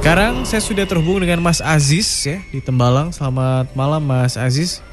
Sekarang saya sudah terhubung dengan Mas Aziz ya di Tembalang. Selamat malam Mas Aziz.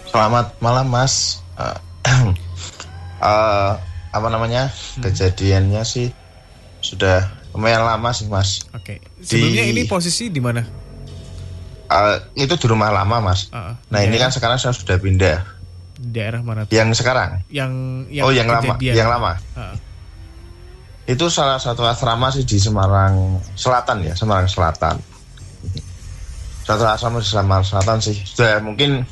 Selamat malam Mas. Apa namanya? Kejadiannya sih sudah lumayan lama sih Mas. Oke. Sebelumnya ini posisi di mana? Itu di rumah lama Mas. Nah ini kan sekarang saya sudah pindah. Daerah mana tuh? Yang sekarang? Yang lama. Itu salah satu asrama sih di Semarang Selatan ya, Semarang Selatan. Satu asrama di Semarang Selatan sih. Sudah mungkin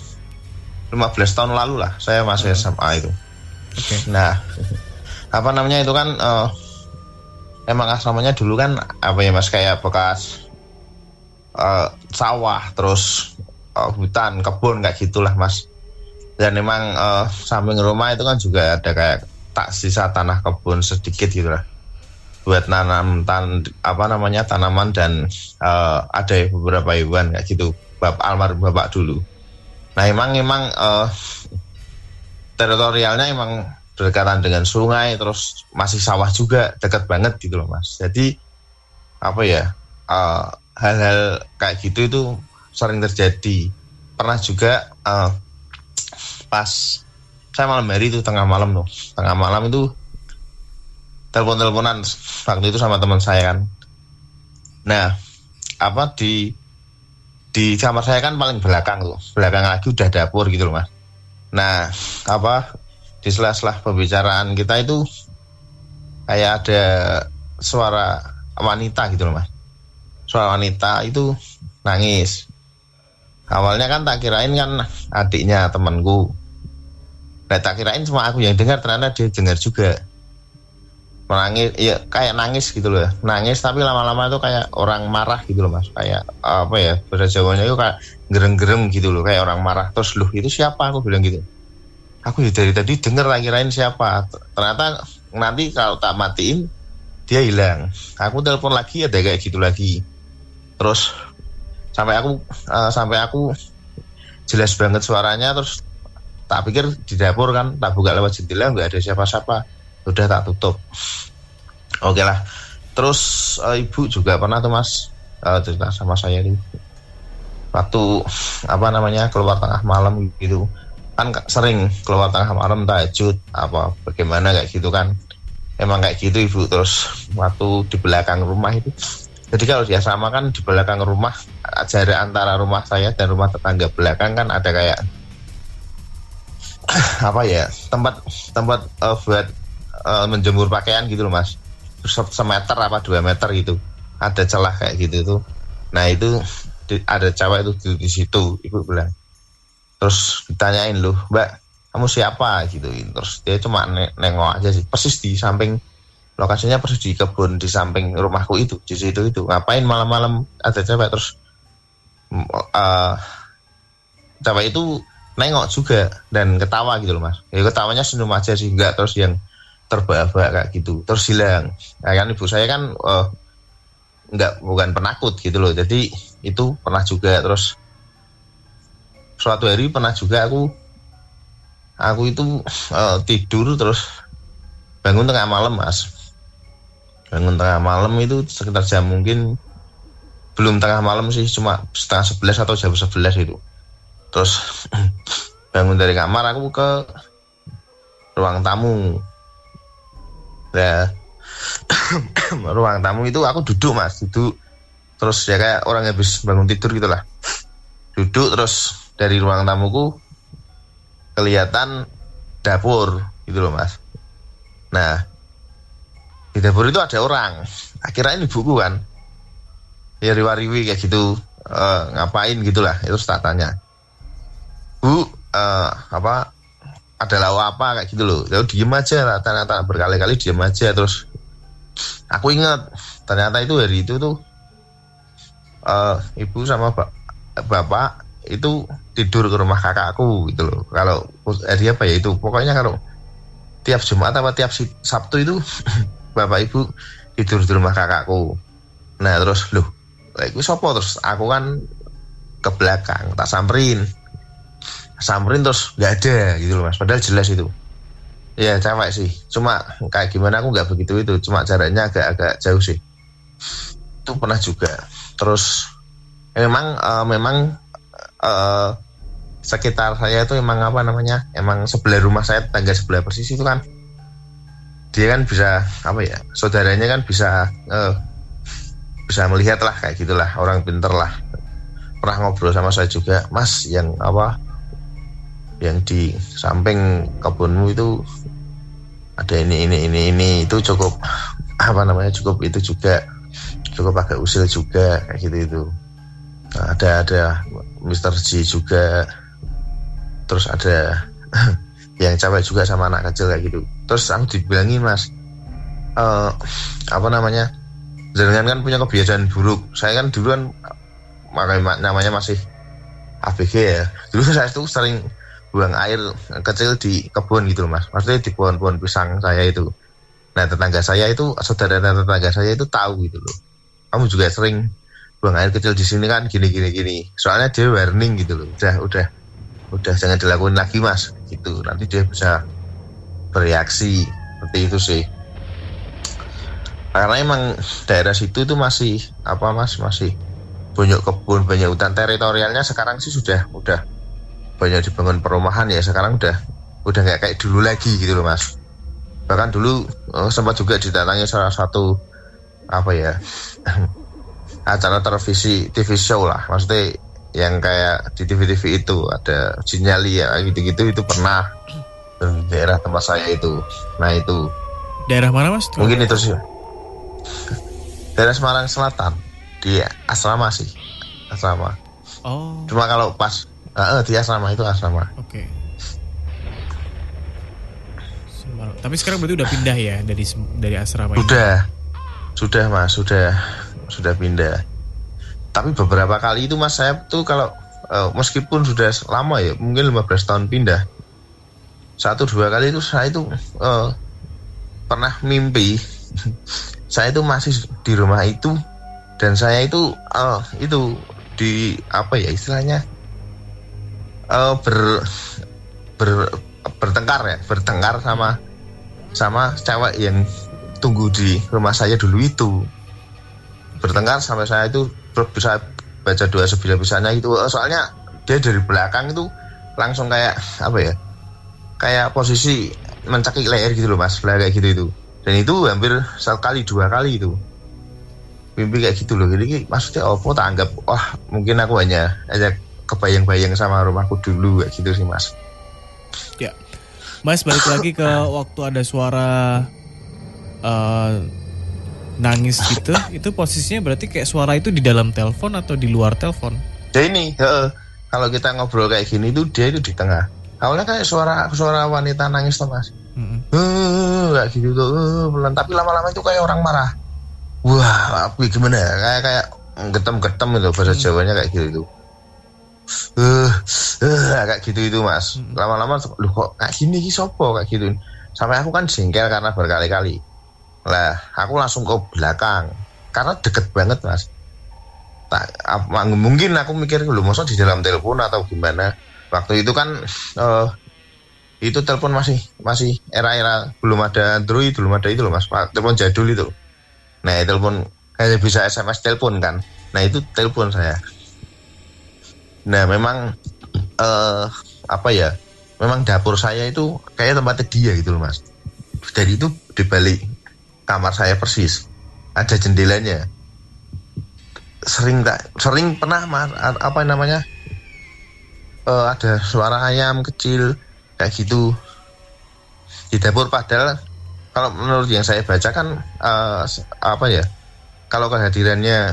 15 tahun lalu lah, saya masih SMA itu. Nah, apa namanya itu kan emang asramanya dulu kan apa ya Mas, kayak bekas sawah, terus hutan, kebun kayak gitulah Mas. Dan emang samping rumah itu kan juga ada kayak tak sisa tanah kebun sedikit gitu lah, buat nanam tanaman dan ada beberapa hewan kayak gitu, almarhum bapak dulu. Nah emang teritorialnya emang berdekatan dengan sungai, terus masih sawah juga, dekat banget gitu loh Mas. Jadi apa ya, hal-hal kayak gitu itu sering terjadi. Pernah juga pas saya malam hari itu, tengah malam itu telepon-teleponan waktu itu sama teman saya kan. Nah apa di kamar saya kan paling belakang lagi udah dapur gitu loh Mas. Nah apa di sela-sela pembicaraan kita itu kayak ada suara wanita gitu loh Mas. Suara wanita itu nangis. Awalnya kan tak kirain kan adiknya temanku. Nah tak kirain cuma aku yang dengar, ternyata dia dengar juga. Menangis, ya kayak nangis gitu loh. Nangis tapi lama-lama itu kayak orang marah gitu loh Mas. Kayak apa ya, bahasa Jawanya itu kayak gerem-gerem gitu loh, kayak orang marah. Terus loh itu siapa, aku bilang gitu. Aku dari tadi dengar, tak kirain siapa. Ternyata nanti kalau tak matiin dia hilang. Aku telepon lagi ada kayak gitu lagi. Terus sampai aku jelas banget suaranya. Terus tak pikir di dapur kan, tak buka lewat jendela nggak ada siapa-siapa, udah tak tutup. Oke lah. Terus ibu juga pernah tuh Mas cerita sama saya nih, waktu keluar tengah malam gitu kan, sering keluar tengah malam tahajud apa bagaimana kayak gitu kan, emang kayak gitu ibu. Terus waktu di belakang rumah itu, jadi kalau di asrama kan di belakang rumah, jarak antara rumah saya dan rumah tetangga belakang kan ada kayak apa ya, tempat buat menjemur pakaian gitu loh Mas. Semeter apa 2 meter gitu, ada celah kayak gitu tuh. Nah itu ada cewek itu di situ, ibu bilang. Terus ditanyain, loh Mbak kamu siapa gitu. Terus dia cuma nengok aja sih, persis di samping, lokasinya persis di kebun di samping rumahku itu, di situ itu. Ngapain malam-malam ada cewek. Terus cewek itu nengok juga dan ketawa gitu loh Mas. Ya ketawanya senyum aja sih, enggak terus yang terbahak-bahak kayak gitu. Terus hilang. Nah, kan ibu saya kan bukan penakut gitu loh. Jadi itu pernah juga. Terus suatu hari pernah juga aku itu tidur, terus bangun tengah malam Mas. Bangun tengah malam itu sekitar jam, mungkin belum tengah malam sih, cuma setengah 11 atau jam 11 itu. Terus bangun dari kamar, aku ke ruang tamu. Nah, ruang tamu itu aku duduk Mas, duduk. Terus ya kayak orang habis bangun tidur gitulah. Duduk, terus dari ruang tamuku kelihatan dapur gitu loh Mas. Nah, di dapur itu ada orang. Akhirnya ibuku kan, ya riwa-riwi kayak gitu, ngapain gitulah. Itu tak tanya, Bu, ada lauk apa kayak gitu loh. Lalu diem aja, ternyata berkali-kali diem aja. Terus aku ingat ternyata itu hari itu tuh ibu sama bapak itu tidur ke rumah kakakku gitu loh. Kalau hari apa ya itu, pokoknya kalau tiap Jumat apa tiap Sabtu itu bapak ibu tidur di rumah kakakku. Nah terus loh, itu sopo. Terus aku kan ke belakang, tak samperin terus nggak ada gitu loh Mas. Padahal jelas itu ya cewek sih, cuma kayak gimana aku nggak begitu itu, cuma jaraknya agak jauh sih. itu pernah juga. Terus memang sekitar saya itu emang emang sebelah rumah saya, tetangga sebelah persis itu kan, dia kan bisa saudaranya kan bisa melihat lah, kayak gitulah, orang pinter lah. Pernah ngobrol sama saya juga, Mas, yang di samping kebunmu itu ada ini itu cukup cukup itu juga, cukup agak usil juga, kayak gitu itu. Nah, ada Mr. J juga, terus ada yang cewek juga sama anak kecil kayak gitu. Terus aku dibilangin, Mas, jangan kan punya kebiasaan buruk. Saya kan dulu kan namanya masih ABG ya. Dulu saya tuh sering buang air kecil di kebun gitu loh, Mas. Maksudnya di pohon-pohon pisang saya itu. Nah, saudara tetangga saya itu tahu gitu loh. Kamu juga sering buang air kecil di sini kan, gini. Soalnya dia warning gitu loh. Udah jangan dilakuin lagi, Mas. Gitu. Nanti dia bisa bereaksi seperti itu sih. Karena emang daerah situ tuh masih masih banyak kebun, banyak hutan. Teritorialnya sekarang sih sudah banyak dibangun perumahan ya. Sekarang udah nggak kayak dulu lagi gitu loh, Mas. Bahkan dulu sempat juga didatangi salah satu acara televisi, TV show lah, maksudnya yang kayak di TV itu ada Sinyali ya, gitu-gitu, itu pernah di daerah tempat saya itu. Nah itu Daerah mana, Mas? mungkin itu sih daerah Semarang Selatan, di asrama sih, asrama. Oh. Cuma kalau pas di asrama itu asrama. Oke. Tapi sekarang berarti udah pindah ya dari asrama ini? Sudah Mas, sudah pindah. Tapi beberapa kali itu, Mas, saya tuh kalau meskipun sudah lama ya, mungkin 15 tahun pindah, 1-2 kali itu saya itu pernah mimpi saya itu masih di rumah itu, dan saya itu di istilahnya bertengkar sama cewek yang tunggu di rumah saya dulu itu. Bertengkar sampai saya itu bisa baca doa sebisa-bisanya itu. Soalnya dia dari belakang itu langsung kayak kayak posisi mencekik leher gitu loh, Mas, kayak gitu itu. Dan itu hampir 1-2 kali itu mimpi kayak gitu loh. Jadi maksudnya tak anggap mungkin aku hanya kebayang-bayang sama rumahku dulu kayak gitu sih, Mas. Ya, Mas, balik lagi ke waktu ada suara nangis gitu. Itu posisinya berarti kayak suara itu di dalam telepon atau di luar telepon? Jadi ini kalau kita ngobrol kayak gini tuh dia itu di tengah. Awalnya kayak suara wanita nangis tuh, Mas. Kayak gitu tuh pelan, tapi lama-lama itu kayak orang marah. Wah, gimana ya? Kayak getem-getem itu bahasa Jawanya kayak gitu itu. Kayak gitu itu, Mas. Lama-lama loh kok kayak gini sopo kayak gitu. Sampai aku kan jengkel karena berkali-kali. Lah, aku langsung ke belakang karena deket banget, Mas. Mungkin aku mikir loh, masa di dalam telepon atau gimana. Waktu itu kan itu telepon masih era-era belum ada Android, belum ada itu loh, Mas. Telepon jadul itu. Nah, telepon kayak bisa SMS telepon kan. Nah, itu telepon saya. Nah, memang memang dapur saya itu kayak tempatnya dia gitu loh, Mas. Dan itu di balik kamar saya persis ada jendelanya. Sering pernah, Mas, ada suara ayam kecil kayak gitu di dapur. Padahal kalau menurut yang saya baca kan kalau kehadirannya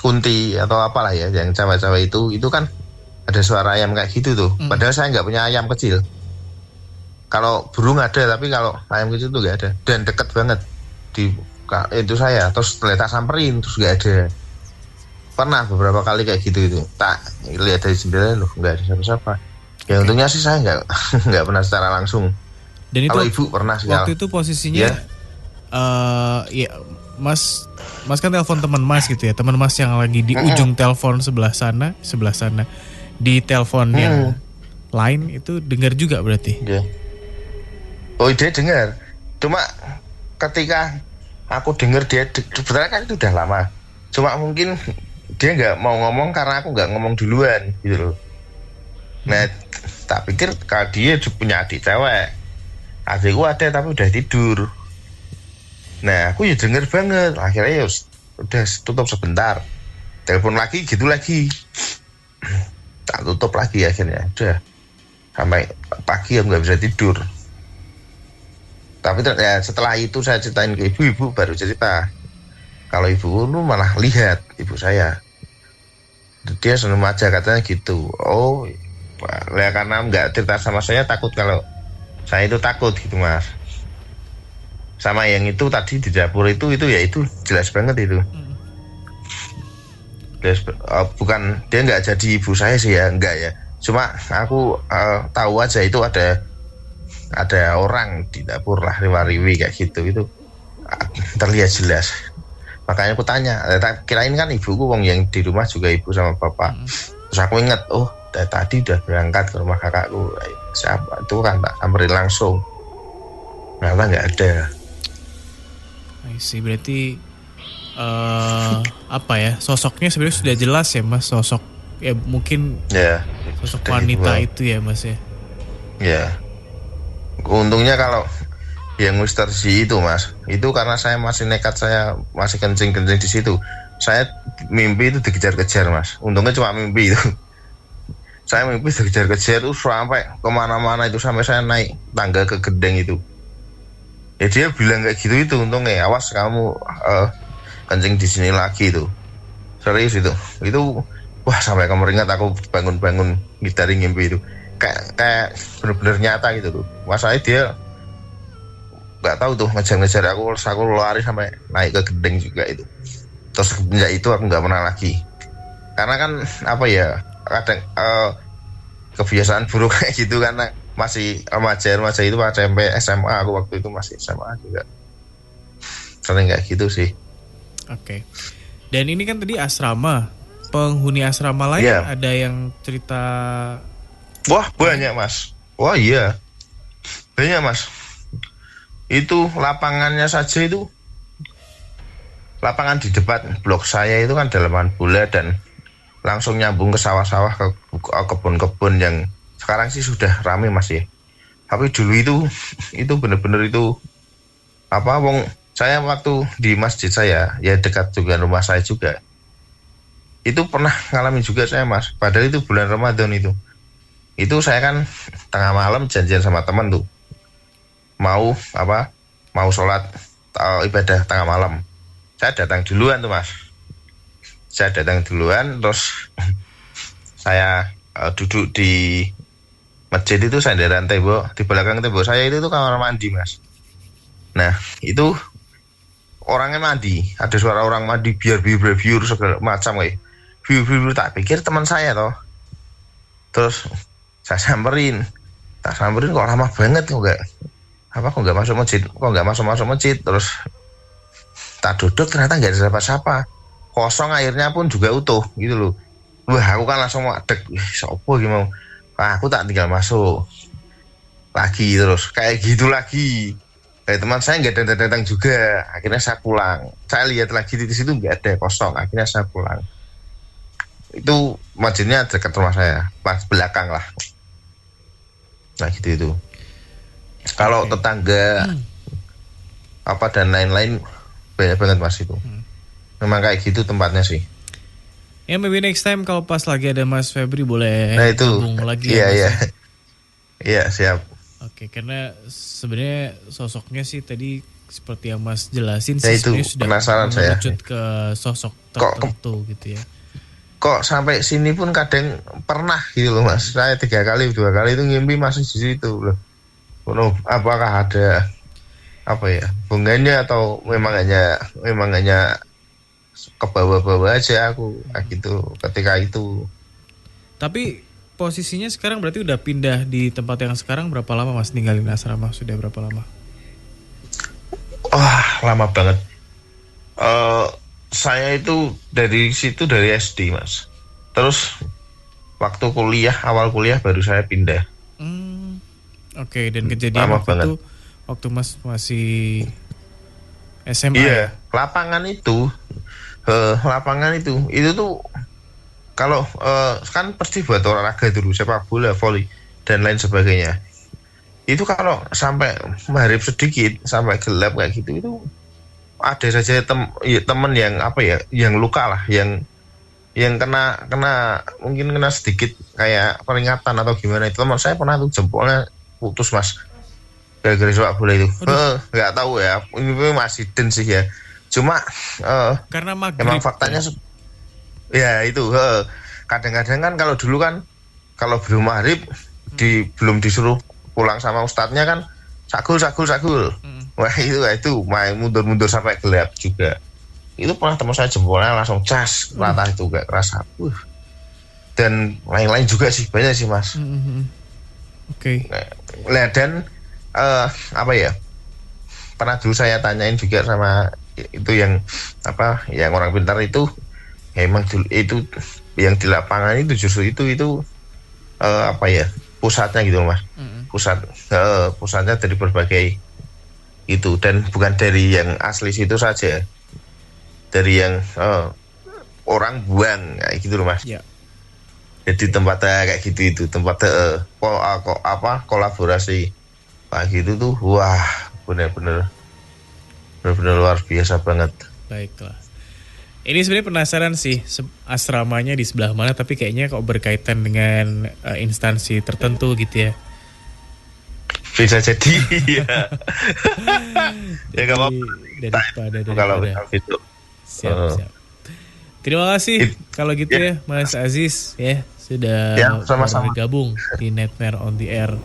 Kunti atau apalah ya yang cewek-cewek itu kan ada suara ayam kayak gitu tuh. Padahal saya nggak punya ayam kecil. Kalau burung ada, tapi kalau ayam kecil tuh nggak ada, dan deket banget di itu saya. Terus ternyata samperin terus nggak ada. Pernah beberapa kali kayak gitu itu. Tak lihat dari jendela loh, nggak ada siapa-siapa. Ya untungnya sih saya nggak pernah secara langsung. Dan itu kalau ibu pernah sih. Waktu itu posisinya ya Mas kan telepon teman Mas gitu ya. Teman Mas yang lagi di ujung telepon sebelah sana. Di telepon yang lain itu dengar juga berarti. Yeah. Oh, dia dengar. Cuma ketika aku denger dia sebenarnya kan itu udah lama. Cuma mungkin dia nggak mau ngomong karena aku nggak ngomong duluan gitu loh. Nah, tak pikir kalau dia punya adik cewek, adikku ada tapi udah tidur. Nah, aku ya denger banget. Akhirnya ya udah tutup sebentar. Telepon lagi gitu lagi. Tak tutup lagi akhirnya. Udah sampai pagi aku nggak bisa tidur. Tapi ya, setelah itu saya ceritain ke ibu baru cerita. Kalau ibu lu malah lihat ibu saya. Dia seneng aja katanya gitu. Oh, ya karena nggak cerita sama saya takut kalau saya itu takut gitu mas. Sama yang itu tadi di dapur itu ya itu jelas banget itu. Jelas, bukan dia nggak jadi ibu saya sih ya enggak ya. Cuma aku tahu aja itu ada orang di dapur lah riwa-riwi kayak gitu itu terlihat jelas. Makanya aku tanya, kirain kan ibuku wong yang di rumah juga ibu sama bapak. Terus aku ingat, oh dari tadi udah berangkat ke rumah kakakku. Siapa itu kan tak samperin langsung. Ternyata nggak ada. Sih berarti apa ya, sosoknya sebenarnya sudah jelas ya mas, sosok ya mungkin Ya. sosok wanita itu ya mas ya. Ya. Untungnya kalau yang Mr. Z itu mas, itu karena saya masih nekat, saya masih kencing-kencing di situ. Saya mimpi itu dikejar-kejar mas. Untungnya cuma mimpi itu. Saya mimpi dikejar-kejar itu sampai kemana-mana itu, sampai saya naik tangga ke gedeng itu. Ya dia bilang kayak gitu itu untungnya, awas kamu kencing di sini lagi itu. Serius itu. Itu wah sampai kemeringat aku bangun-bangun dari mimpi itu. Kayak bener-bener nyata gitu tuh. Masalahnya dia nggak tahu tuh ngejar-ngejar aku lari sampai naik ke gedeng juga itu. Terus semenjak itu aku nggak pernah lagi. Karena kan apa ya, kadang kebiasaan buruk kayak gitu karena masih remaja itu SMP SMA, aku waktu itu masih SMA juga. Sering kayak gitu sih. Oke. Dan ini kan tadi asrama, penghuni asrama lain ada yang cerita. Wah banyak mas. Wah iya banyak mas. Itu lapangannya saja itu, lapangan di depan blok saya itu kan lapangan bola dan langsung nyambung ke sawah-sawah, ke kebun-kebun yang sekarang sih sudah ramai mas ya. Tapi dulu itu bener-bener itu apa, wong saya waktu di masjid saya ya dekat juga rumah saya juga, itu pernah ngalamin juga saya mas. Padahal itu bulan Ramadan itu saya kan tengah malam janjian sama teman tuh mau sholat ibadah tengah malam. Saya datang duluan tuh mas. Saya datang duluan terus saya duduk di masjid itu, sandaran tembok, di belakang tembok saya itu kamar mandi mas. Nah itu orangnya mandi, ada suara orang mandi, biar segala macam kayak biur, tak pikir teman saya toh. Terus saya samperin kok lama banget kok nggak masuk masjid. Terus tak duduk, ternyata nggak ada siapa-siapa, kosong, airnya pun juga utuh gitu loh. Wah aku kan langsung dek, sopo gimana, aku tak tinggal masuk lagi, terus kayak gitu lagi. Teman saya nggak datang juga, akhirnya saya pulang. Saya lihat lagi di situ nggak ada, kosong, akhirnya saya pulang. Itu masjidnya dekat rumah saya, pas belakang lah. Nah gitu itu. Kalau tetangga apa dan lain-lain banyak banget mas itu. Memang kayak gitu tempatnya sih. Ya maybe next time kalau pas lagi ada Mas Febri boleh gabung lagi. Iya siap. Oke, karena sebenarnya sosoknya sih tadi seperti yang Mas jelasin sih sebenarnya sudah mengerucut ke sosok tertentu gitu ya. Kok sampai sini pun kadang pernah gitu loh mas. Saya 2 kali itu ngimpi masih di situ loh. Apakah ada apa ya hubungannya atau memang hanya ke bawah-bawah aja aku gitu ketika itu. Tapi posisinya sekarang berarti udah pindah di tempat yang sekarang berapa lama mas ninggalin asrama? Sudah berapa lama? Wah lama banget. Saya itu dari situ dari SD mas. Terus waktu awal kuliah baru saya pindah. Oke, dan kejadian waktu itu waktu mas masih SMA. Iya, lapangan itu tuh kalau kan pasti buat olahraga dulu, sepak bola, voli dan lain sebagainya. Itu kalau sampai maghrib sedikit sampai gelap kayak gitu itu ada saja temen yang apa ya, yang luka lah, yang kena mungkin kena sedikit kayak peringatan atau gimana. Itu teman saya pernah tuh jempolnya putus mas gara-gara sepak bola itu. Nggak tahu ya, ini masih den sih ya, cuma Karena maghrib emang faktanya ya itu kadang-kadang kan kalau dulu kan kalau belum maghrib belum disuruh pulang sama ustadznya kan sagul. Wah itu main mundur sampai gelap juga. Itu pernah teman saya jempolnya langsung cas rata itu gak kerasa. Dan lain-lain juga sih, banyak sih mas. Oke. Nah, dan apa ya, pernah dulu saya tanyain juga sama itu yang apa, yang orang pintar itu, ya emang dulu itu yang di lapangan itu justru itu apa ya, pusatnya gitu mas. Pusatnya dari berbagai itu, dan bukan dari yang asli situ saja, dari yang orang buang kayak gitu loh mas. Ya. Jadi tempatnya kayak gitu, itu tempatnya kolaborasi kayak gitu tuh, wah benar-benar luar biasa banget. Baiklah. Ini sebenarnya penasaran sih asramanya di sebelah mana, tapi kayaknya kok berkaitan dengan instansi tertentu gitu ya. Bisa jadi ya. Ya nggak apa-apa. Daripada Kalau itu. Siap. Terima kasih kalau gitu ya Mas Aziz ya sudah sama-sama bergabung di Nightmare on the Air